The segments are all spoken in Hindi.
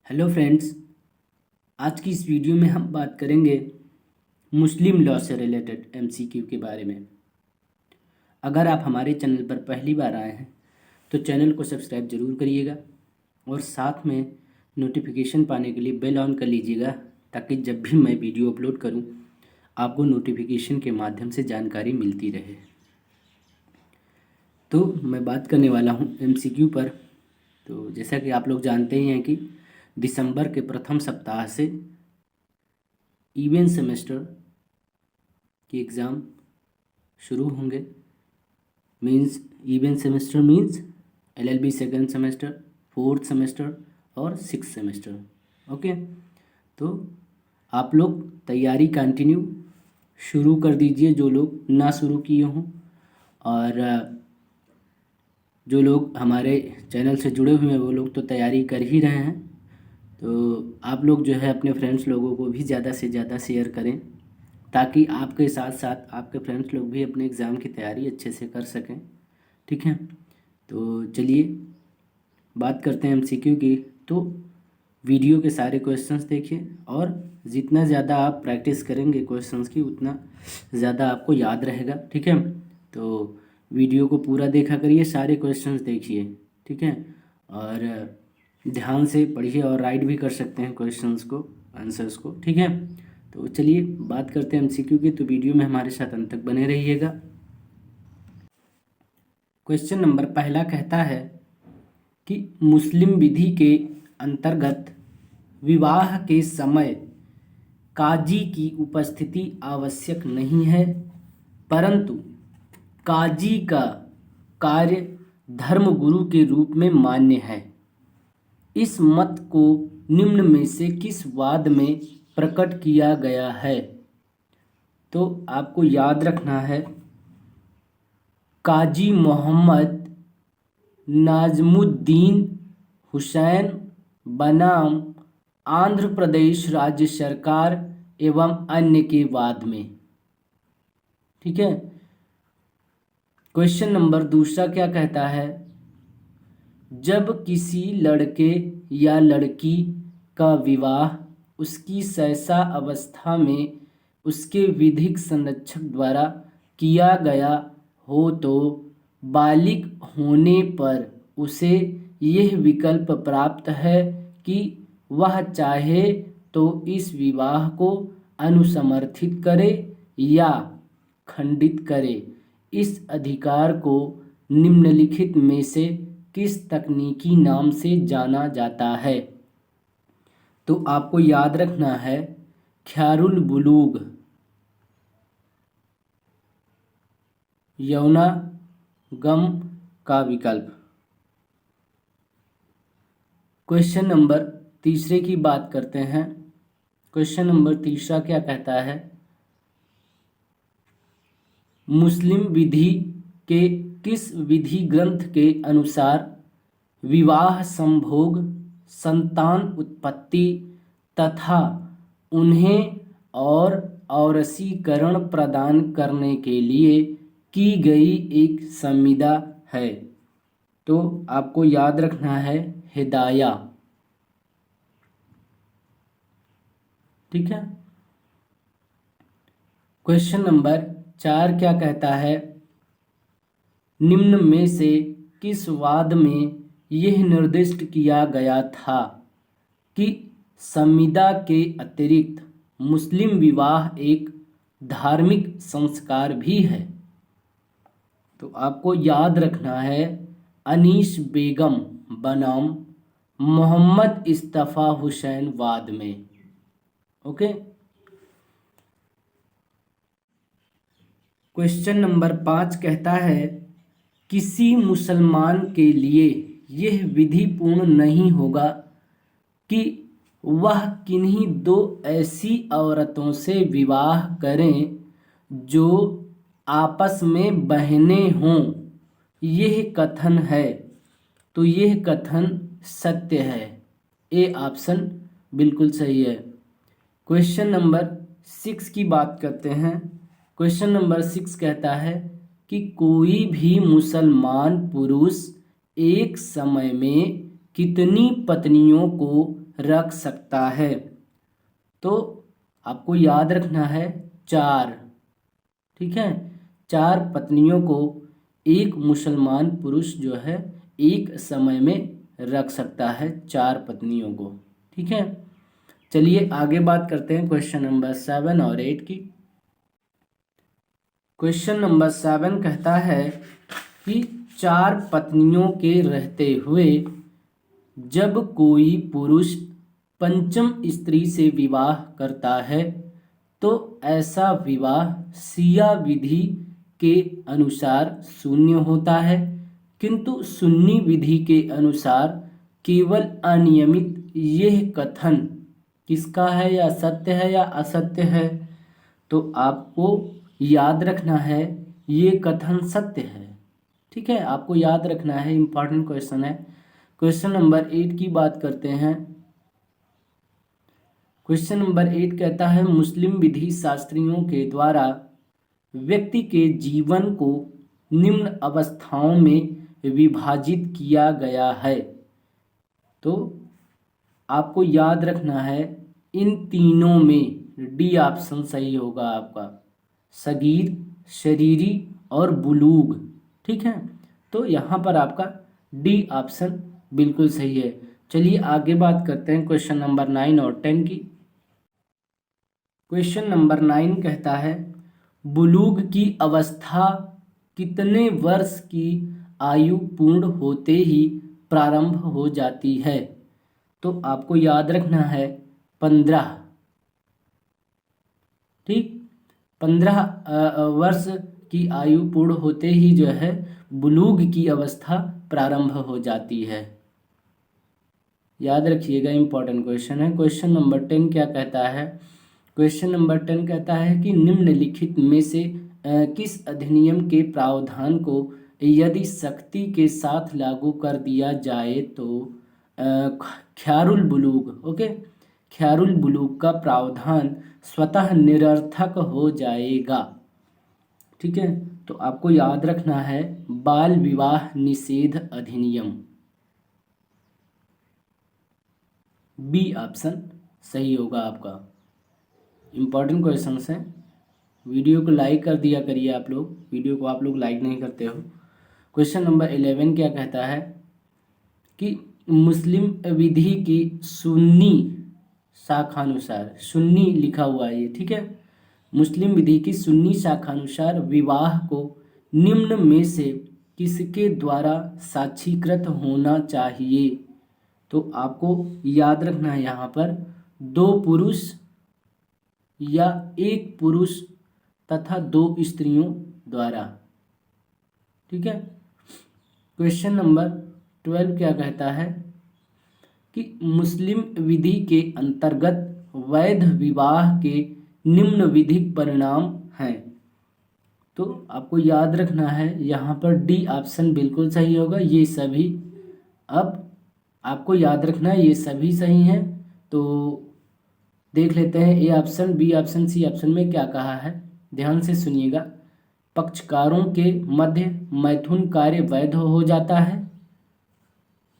हेलो फ्रेंड्स, आज की इस वीडियो में हम बात करेंगे मुस्लिम लॉ से रिलेटेड एमसीक्यू के बारे में। अगर आप हमारे चैनल पर पहली बार आए हैं तो चैनल को सब्सक्राइब ज़रूर करिएगा और साथ में नोटिफिकेशन पाने के लिए बेल ऑन कर लीजिएगा, ताकि जब भी मैं वीडियो अपलोड करूं आपको नोटिफिकेशन के माध्यम से जानकारी मिलती रहे। तो मैं बात करने वाला हूं एमसीक्यू पर। तो जैसा कि आप लोग जानते ही हैं कि दिसंबर के प्रथम सप्ताह से इवेंट सेमेस्टर के एग्ज़ाम शुरू होंगे। Means event semester means LLB second semester, fourth semester और सिक्स सेमेस्टर। ओके, तो आप लोग तैयारी कंटिन्यू शुरू कर दीजिए, जो लोग ना शुरू किए हों, और जो लोग हमारे चैनल से जुड़े हुए हैं वो लोग तो तैयारी कर ही रहे हैं। तो आप लोग जो है अपने फ्रेंड्स लोगों को भी ज़्यादा से ज़्यादा शेयर करें, ताकि आपके साथ साथ आपके फ्रेंड्स लोग भी अपने एग्ज़ाम की तैयारी अच्छे से कर सकें। ठीक है, तो चलिए बात करते हैं एमसीक्यू की। तो वीडियो के सारे क्वेश्चंस देखिए, और जितना ज़्यादा आप प्रैक्टिस करेंगे क्वेश्चंस की उतना ज़्यादा आपको याद रहेगा। ठीक है, तो वीडियो को पूरा देखा करिए, सारे क्वेश्चंस देखिए। ठीक है, और ध्यान से पढ़िए और राइट भी कर सकते हैं क्वेश्चंस को, आंसर्स को। ठीक है, तो चलिए बात करते हैं एमसीक्यू की। तो वीडियो में हमारे साथ अंत तक बने रहिएगा। क्वेश्चन नंबर पहला कहता है कि मुस्लिम विधि के अंतर्गत विवाह के समय काजी की उपस्थिति आवश्यक नहीं है, परंतु काजी का कार्य धर्मगुरु के रूप में मान्य है। इस मत को निम्न में से किस वाद में प्रकट किया गया है? तो आपको याद रखना है, काजी मोहम्मद नाजमुद्दीन हुसैन बनाम आंध्र प्रदेश राज्य सरकार एवं अन्य के वाद में। ठीक है, क्वेश्चन नंबर दूसरा क्या कहता है? जब किसी लड़के या लड़की का विवाह उसकी शैशा अवस्था में उसके विधिक संरक्षक द्वारा किया गया हो तो बालिग होने पर उसे यह विकल्प प्राप्त है कि वह चाहे तो इस विवाह को अनुसमर्थित करे या खंडित करे। इस अधिकार को निम्नलिखित में से किस तकनीकी नाम से जाना जाता है? तो आपको याद रखना है, ख्यारुल बुलूग, यौनागम का विकल्प। क्वेश्चन नंबर तीसरे की बात करते हैं। क्वेश्चन नंबर तीसरा क्या कहता है? मुस्लिम विधि के किस विधि ग्रंथ के अनुसार विवाह संभोग, संतान उत्पत्ति तथा उन्हें और औरसीकरण प्रदान करने के लिए की गई एक संविदा है? तो आपको याद रखना है, हिदाया। ठीक है, क्वेश्चन नंबर 4 क्या कहता है? निम्न में से किस वाद में यह निर्दिष्ट किया गया था कि संविदा के अतिरिक्त मुस्लिम विवाह एक धार्मिक संस्कार भी है? तो आपको याद रखना है, अनीस बेगम बनाम मोहम्मद इस्तफा हुसैन वाद में। ओके, क्वेश्चन नंबर 5 कहता है, किसी मुसलमान के लिए यह विधि पूर्ण नहीं होगा कि वह किन्हीं दो ऐसी औरतों से विवाह करें जो आपस में बहनें हों। यह कथन है, तो यह कथन सत्य है। ए ऑप्शन बिल्कुल सही है। क्वेश्चन नंबर 6 की बात करते हैं। क्वेश्चन नंबर 6 कहता है कि कोई भी मुसलमान पुरुष एक समय में कितनी पत्नियों को रख सकता है? तो आपको याद रखना है 4, ठीक है। 4 पत्नियों को एक मुसलमान पुरुष जो है एक समय में रख सकता है, 4 पत्नियों को, ठीक है। चलिए आगे बात करते हैं क्वेश्चन नंबर 7 और 8 की। क्वेश्चन नंबर 7 कहता है कि 4 पत्नियों के रहते हुए जब कोई पुरुष पंचम स्त्री से विवाह करता है तो ऐसा विवाह शिया विधि के अनुसार शून्य होता है, किंतु सुन्नी विधि के अनुसार केवल अनियमित। यह कथन किसका है, या सत्य है या असत्य है? तो आपको याद रखना है ये कथन सत्य है, ठीक है। आपको याद रखना है, इंपॉर्टेंट क्वेश्चन है। क्वेश्चन नंबर 8 की बात करते हैं। क्वेश्चन नंबर 8 कहता है मुस्लिम विधि शास्त्रियों के द्वारा व्यक्ति के जीवन को निम्न अवस्थाओं में विभाजित किया गया है। तो आपको याद रखना है इन तीनों में डी ऑप्शन सही होगा आपका, सगीर, शरीरी और बुलूग, ठीक है। तो यहाँ पर आपका डी ऑप्शन बिल्कुल सही है। चलिए आगे बात करते हैं क्वेश्चन नंबर 9 और 10 की। क्वेश्चन नंबर 9 कहता है बुलूग की अवस्था कितने वर्ष की आयु पूर्ण होते ही प्रारंभ हो जाती है? तो आपको याद रखना है 15, ठीक। 15 वर्ष की आयु पूर्ण होते ही जो है बुलूग की अवस्था प्रारंभ हो जाती है। याद रखिएगा, इंपॉर्टेंट क्वेश्चन है। क्वेश्चन नंबर 10 क्या कहता है? क्वेश्चन नंबर 10 कहता है कि निम्नलिखित में से किस अधिनियम के प्रावधान को यदि सख्ती के साथ लागू कर दिया जाए तो ख्यारुल बुलूग, ओके, ख्यारुल बुलूग का प्रावधान स्वतः निरर्थक हो जाएगा, ठीक है। तो आपको याद रखना है बाल विवाह निषेध अधिनियम, बी ऑप्शन सही होगा आपका। इम्पॉर्टेंट क्वेश्चंस हैं, वीडियो को लाइक कर दिया करिए आप लोग, वीडियो को आप लोग लाइक नहीं करते हो। क्वेश्चन नंबर 11 क्या कहता है कि मुस्लिम विधि की सुन्नी शाखानुसार, सुन्नी लिखा हुआ है ये, ठीक है। मुस्लिम विधि की सुन्नी शाखानुसार विवाह को निम्न में से किसके द्वारा साक्षीकृत होना चाहिए? तो आपको याद रखना है यहाँ पर 2 पुरुष या 1 पुरुष तथा 2 स्त्रियों द्वारा, ठीक है। क्वेश्चन नंबर 12 क्या कहता है कि मुस्लिम विधि के अंतर्गत वैध विवाह के निम्न विधिक परिणाम हैं। तो आपको याद रखना है यहाँ पर डी ऑप्शन बिल्कुल सही होगा, ये सभी। अब आपको याद रखना है ये सभी सही हैं। तो देख लेते हैं A option, B option, C option में क्या कहा है, ध्यान से सुनिएगा। पक्षकारों के मध्य मैथुन कार्य वैध हो जाता है।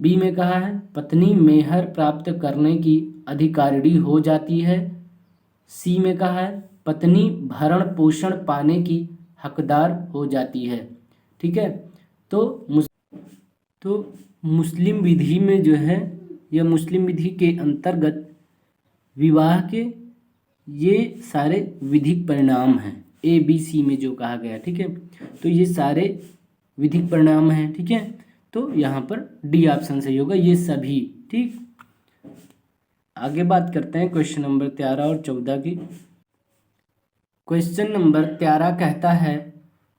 बी में कहा है पत्नी मेहर प्राप्त करने की अधिकारिणी हो जाती है। सी में कहा है पत्नी भरण पोषण पाने की हकदार हो जाती है, ठीक है। तो मुस्लिम विधि में जो है, या मुस्लिम विधि के अंतर्गत विवाह के ये सारे विधिक परिणाम हैं, ए बी सी में जो कहा गया, ठीक है। तो ये सारे विधिक परिणाम हैं, ठीक है। तो यहाँ पर डी ऑप्शन सही होगा, ये सभी, ठीक। आगे बात करते हैं क्वेश्चन नंबर 13 और 14 की। क्वेश्चन नंबर 13 कहता है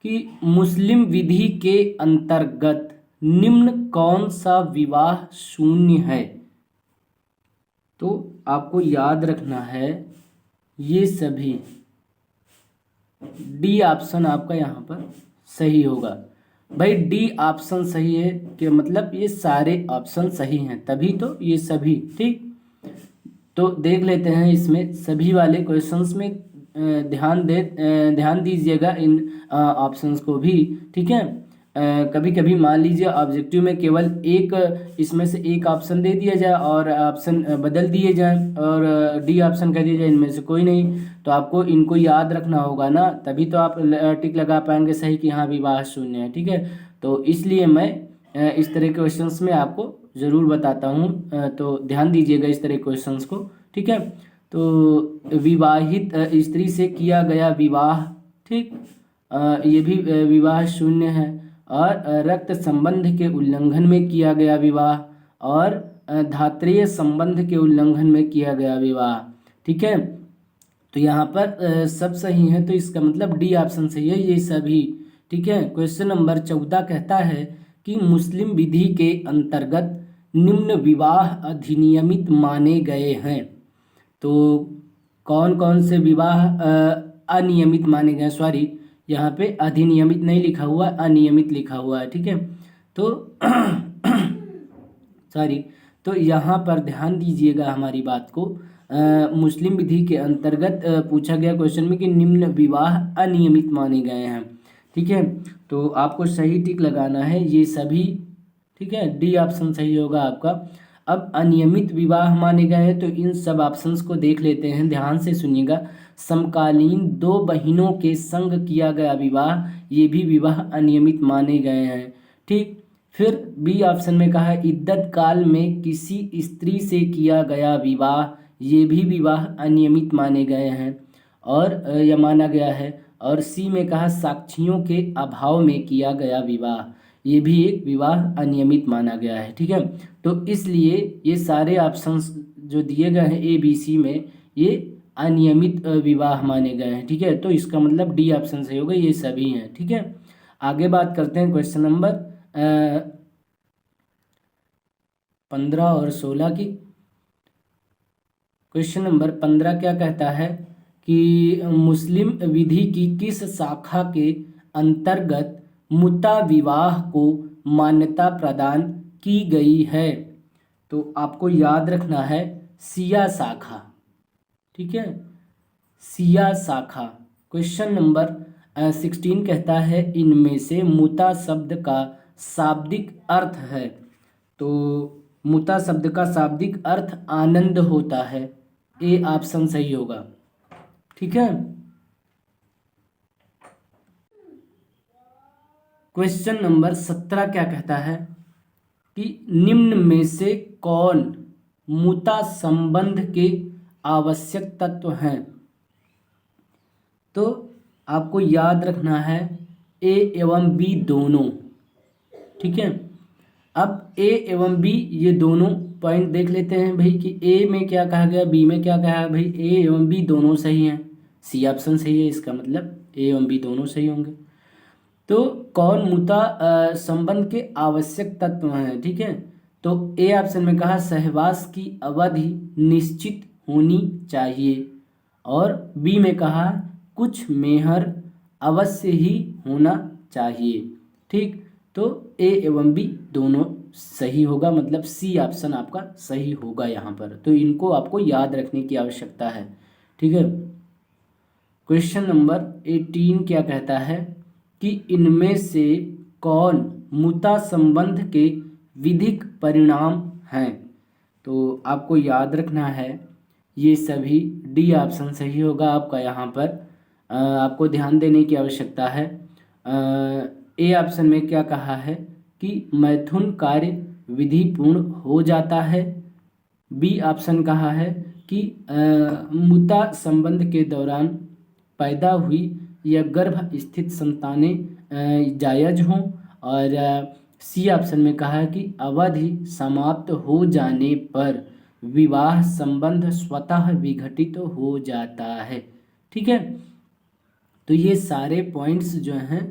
कि मुस्लिम विधि के अंतर्गत निम्न कौन सा विवाह शून्य है? तो आपको याद रखना है ये सभी, डी ऑप्शन आपका यहाँ पर सही होगा। भाई डी ऑप्शन सही है कि मतलब ये सारे ऑप्शन सही हैं, तभी तो ये सभी, ठीक। तो देख लेते हैं इसमें सभी वाले क्वेश्चंस में ध्यान दीजिएगा इन ऑप्शंस को भी, ठीक है। कभी कभी मान लीजिए ऑब्जेक्टिव में केवल एक इसमें से एक ऑप्शन दे दिया जाए और ऑप्शन बदल दिए जाए और डी ऑप्शन कह दिया जाए इनमें से कोई नहीं, तो आपको इनको याद रखना होगा ना, तभी तो आप टिक लगा पाएंगे सही कि हाँ विवाह शून्य है। ठीक है, तो इसलिए मैं इस तरह के क्वेश्चंस में आपको ज़रूर बताता हूँ, तो ध्यान दीजिएगा इस तरह के क्वेश्चंस को। ठीक है, तो विवाहित स्त्री से किया गया विवाह, ठीक, ये भी विवाह शून्य है। और रक्त संबंध के उल्लंघन में किया गया विवाह और धात्रेय संबंध के उल्लंघन में किया गया विवाह। ठीक है, तो यहाँ पर सब सही है, तो इसका मतलब डी ऑप्शन सही है ये सभी। ठीक है, क्वेश्चन नंबर 14 कहता है कि मुस्लिम विधि के अंतर्गत निम्न विवाह अधिनियमित माने गए हैं। तो कौन कौन से विवाह अनियमित माने गए, सॉरी यहाँ पे अधिनियमित नहीं लिखा हुआ, अनियमित लिखा हुआ है। ठीक है, तो सॉरी, तो यहाँ पर ध्यान दीजिएगा हमारी बात को। मुस्लिम विधि के अंतर्गत पूछा गया क्वेश्चन में कि निम्न विवाह अनियमित माने गए हैं। ठीक है, तो आपको सही टिक लगाना है ये सभी। ठीक है, डी ऑप्शन सही होगा आपका। अब अनियमित विवाह माने गए हैं, तो इन सब ऑप्शंस को देख लेते हैं, ध्यान से सुनिएगा। समकालीन दो बहनों के संग किया गया विवाह, ये भी विवाह अनियमित माने गए हैं। ठीक, फिर बी ऑप्शन में कहा है इद्दत काल में किसी स्त्री से किया गया विवाह, ये भी विवाह अनियमित माने गए हैं और यह माना गया है। और सी में कहा साक्ष्यों के अभाव में किया गया विवाह, ये भी एक विवाह अनियमित माना गया है। ठीक है, तो इसलिए ये सारे ऑप्शंस जो दिए गए हैं ए बी सी में, ये अनियमित विवाह माने गए हैं। ठीक है, तो इसका मतलब डी ऑप्शन सही होगा, ये सभी हैं। ठीक है, आगे बात करते हैं क्वेश्चन नंबर 15 और 16 की। क्वेश्चन नंबर 15 क्या कहता है कि मुस्लिम विधि की किस शाखा के अंतर्गत मुता विवाह को मान्यता प्रदान की गई है। तो आपको याद रखना है सिया शाखा। ठीक है, सिया शाखा। क्वेश्चन नंबर 16 कहता है इनमें से मुता शब्द का शाब्दिक अर्थ है। तो मुता शब्द का शाब्दिक अर्थ आनंद होता है, ए ऑप्शन सही होगा। ठीक है, क्वेश्चन नंबर 17 क्या कहता है कि निम्न में से कौन मुता संबंध के आवश्यक तत्व हैं। तो आपको याद रखना है ए एवं बी दोनों। ठीक है, अब ए एवं बी ये दोनों पॉइंट देख लेते हैं भाई कि ए में क्या कहा गया, बी में क्या कहा भाई। ए एवं बी दोनों सही हैं, सी ऑप्शन सही है, इसका मतलब ए एवं बी दोनों सही होंगे। तो कौन मुता संबंध के आवश्यक तत्व हैं। ठीक है, तो ए ऑप्शन में कहा सहवास की अवधि निश्चित होनी चाहिए और बी में कहा कुछ मेहर अवश्य ही होना चाहिए। ठीक, तो ए एवं बी दोनों सही होगा, मतलब सी ऑप्शन आपका सही होगा यहाँ पर। तो इनको आपको याद रखने की आवश्यकता है। ठीक है, क्वेश्चन नंबर 18 क्या कहता है कि इनमें से कौन मुता संबंध के विधिक परिणाम हैं। तो आपको याद रखना है ये सभी, डी ऑप्शन सही होगा आपका। यहाँ पर आपको ध्यान देने की आवश्यकता है। ए ऑप्शन में क्या कहा है कि मैथुन कार्य विधि पूर्ण हो जाता है। बी ऑप्शन कहा है कि मुता संबंध के दौरान पैदा हुई या गर्भ स्थित संतानें जायज हों। और सी ऑप्शन में कहा है कि अवधि समाप्त हो जाने पर विवाह संबंध स्वतः विघटित हो जाता है। ठीक है, तो ये सारे पॉइंट्स जो हैं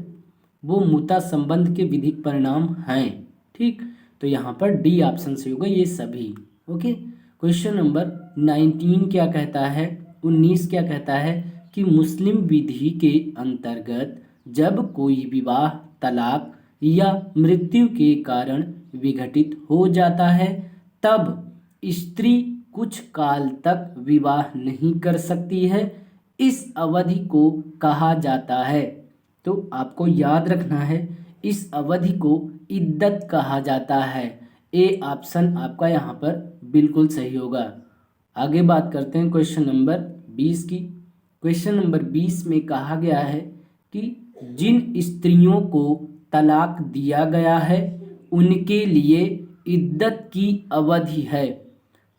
वो मुता संबंध के विधिक परिणाम हैं। ठीक, तो यहाँ पर डी ऑप्शन से होगा ये सभी। ओके, क्वेश्चन नंबर 19 क्या कहता है, 19 क्या कहता है कि मुस्लिम विधि के अंतर्गत जब कोई विवाह तलाक या मृत्यु के कारण विघटित हो जाता है तब स्त्री कुछ काल तक विवाह नहीं कर सकती है, इस अवधि को कहा जाता है। तो आपको याद रखना है इस अवधि को इद्दत कहा जाता है। ए ऑप्शन आपका यहाँ पर बिल्कुल सही होगा। आगे बात करते हैं क्वेश्चन नंबर 20 की। क्वेश्चन नंबर 20 में कहा गया है कि जिन स्त्रियों को तलाक दिया गया है उनके लिए इद्दत की अवधि है।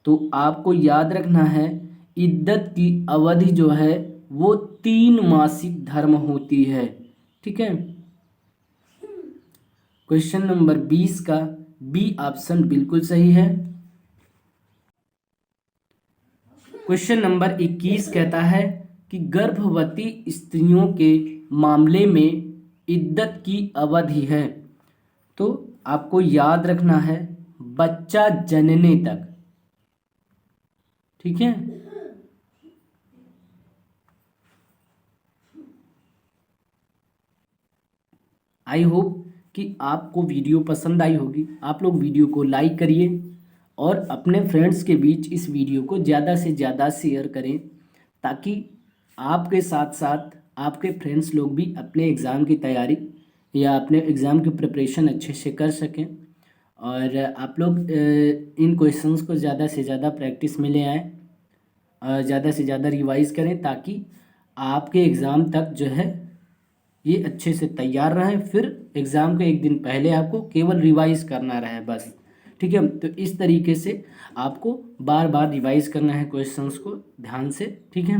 तो आपको याद रखना है इद्दत की अवधि जो है वो 3 मासिक धर्म होती है। ठीक है। क्वेश्चन नंबर 20 का बी ऑप्शन बिल्कुल सही है। क्वेश्चन नंबर 21 कहता है कि गर्भवती स्त्रियों के मामले में इद्दत की अवधि है। तो आपको याद रखना है बच्चा जनने तक। ठीक है। आई होप कि आपको वीडियो पसंद आई होगी। आप लोग वीडियो को लाइक करिए और अपने फ्रेंड्स के बीच इस वीडियो को ज़्यादा से ज़्यादा शेयर करें, ताकि आपके साथ साथ आपके फ्रेंड्स लोग भी अपने एग्ज़ाम की तैयारी या अपने एग्ज़ाम की प्रिपरेशन अच्छे से कर सकें। और आप लोग इन क्वेश्चंस को ज़्यादा से ज़्यादा प्रैक्टिस में ले आएँ, ज़्यादा से ज़्यादा रिवाइज़ करें, ताकि आपके एग्ज़ाम तक जो है ये अच्छे से तैयार रहें। फिर एग्ज़ाम के एक दिन पहले आपको केवल रिवाइज़ करना रहे बस। ठीक है। तो इस तरीके से आपको बार बार रिवाइज़ करना है क्वेश्चंस को ध्यान से। ठीक है।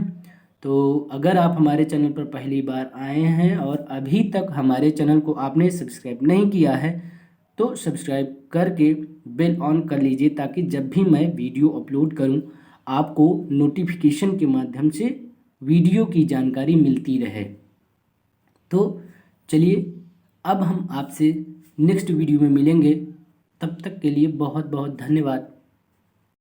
तो अगर आप हमारे चैनल पर पहली बार आए हैं और अभी तक हमारे चैनल को आपने सब्सक्राइब नहीं किया है तो सब्सक्राइब करके बेल ऑन कर लीजिए, ताकि जब भी मैं वीडियो अपलोड करूं आपको नोटिफिकेशन के माध्यम से वीडियो की जानकारी मिलती रहे। तो चलिए अब हम आपसे नेक्स्ट वीडियो में मिलेंगे। तब तक के लिए बहुत बहुत धन्यवाद।